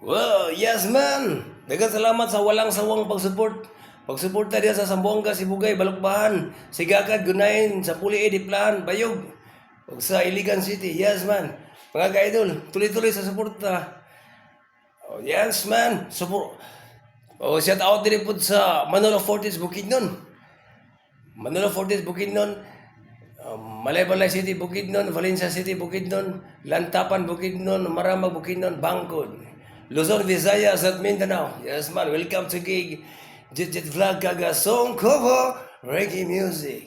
Well, yes man. Daghang salamat sa walang sawang pag-support. Pag-suporta diya sa Zamboanga, Sibugay, Balukbahan, Sigakad, Gunain, sa Puli, Ediplan, Bayog, ug sa Iligan City. Yes man. Mga ka-idol, tuloy-tuloy sa suporta. Oh, yes man. Support. Oh, shout out din po sa Manolo Fortis Bukidnon. Manolo Fortis Bukidnon. Balay City, Bukidnon, Valencia City, Bukidnon, Lantapan, Bukidnon, Maramag, Bukidnon, Bangkod, Luzon, Visayas at Mindanao. Yes man, welcome to gig Jet Vlog Kaga Song Cover Reggae Music.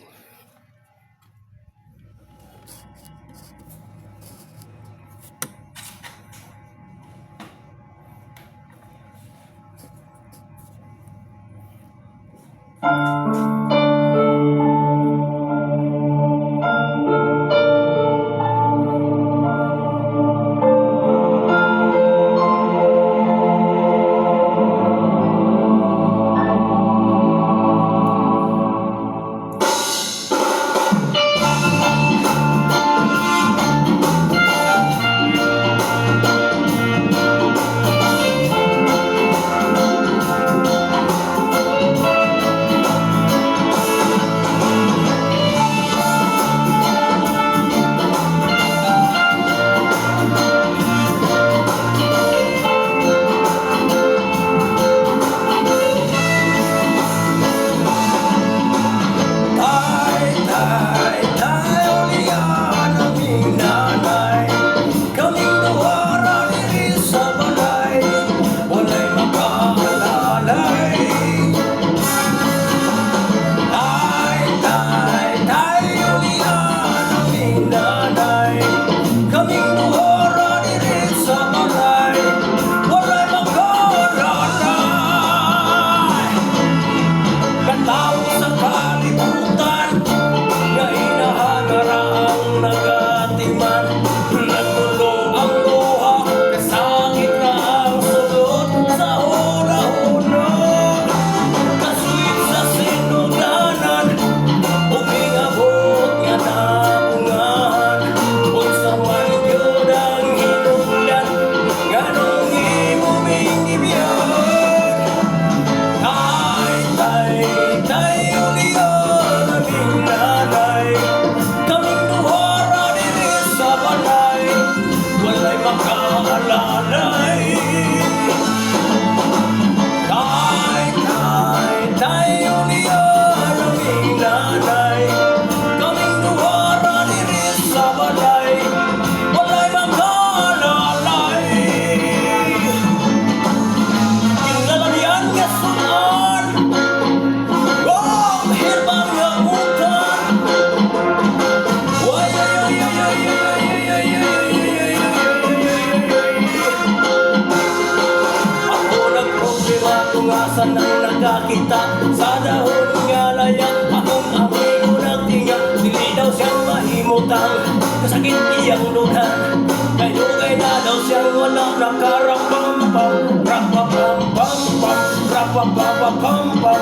Tungasan ang nagkakita sa dahon nga layang akong amoy ko nagtinga. Dili daw siyang mahimutang kasakit iyang lunan. Kay na daw siyang wala nakarapampam. Rapapampampam, rapapapampampam.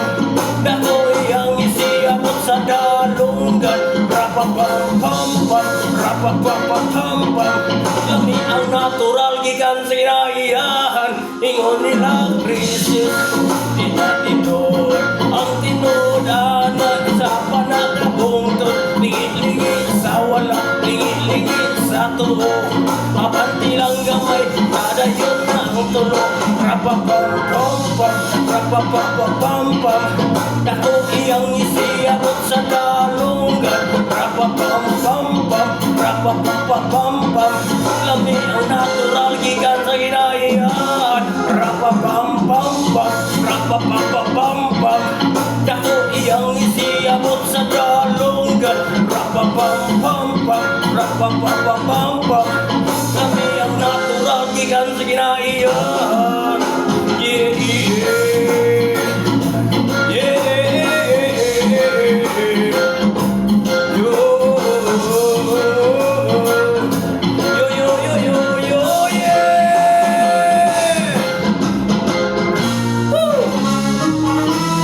Dako iyang isiabot sa dalunggan. Rapapampampam, rapapapampampam. Kami ang natural gikan sa kinaiyahan. Ingon nila krisis, tinatinood ang tinodanan sa panagabungtod. Lingit-lingit sa wala, lingit-lingit sa tuho. Mapanti lang gamay, nadayon na ang tulo. Rapapampampam, rapapapampampam. Dako iyang isiabot sa dalunggan. Rapapampampam, rapapapampampam. Lami ang natural gikan sa kinaiyahan. Rapapampampam, rapapapampampam. Dako iyang isiabot sa dalunggan. Rapapampampam, rapapapampampam. Kami ang natural gikan sa kinaiyahan. Yeah, yeah, yeah. Yo, yo, yo, yo, yo, yeah. Woo!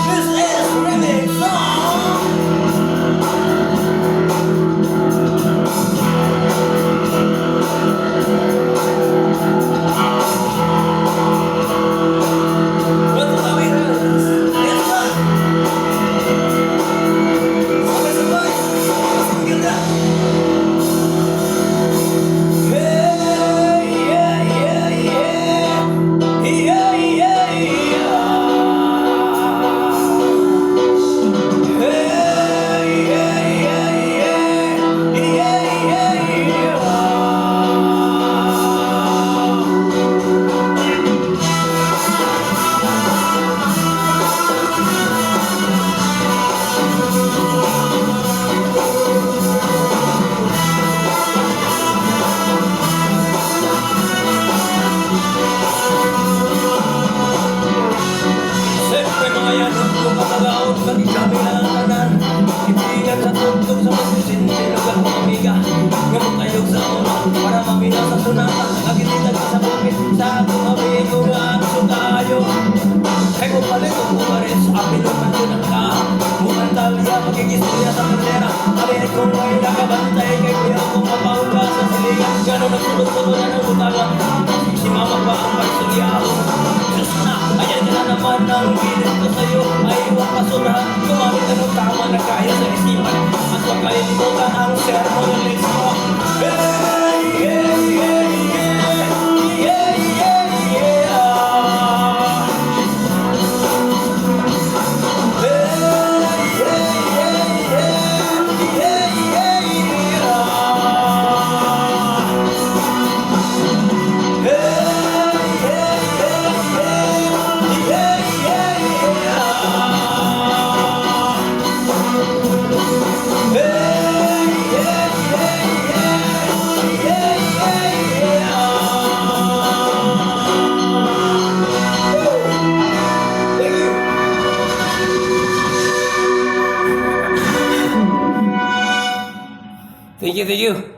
This is remix song. kami ang tanan Ibingan sa tugtog sa masisin Sinugan mo amiga Ngamot tayo sa una Para mamina sa sunatan Nagititag sa bukit Sa akong amigo nga gusto tayo Kay mo palit o bumaris Apilong na tunang ka Mukhang talya Magkikistorya sa kandera Parinig kong may nakabantay Kay kuya kong mapauga sa siligan Gano'n nagsulot-sulot na ng utangan Si mama pa ang pagsulyaw Diyos na, ayan ka na naman ang pilit ko sa'yo Ay iwang kasurahan Gumamit na ng tama na kaya sa isipan At huwag kalilimutan ang sermon ng legs mo Hey, hey, hey, yeah Yeah, yeah, yeah Thank you, thank you.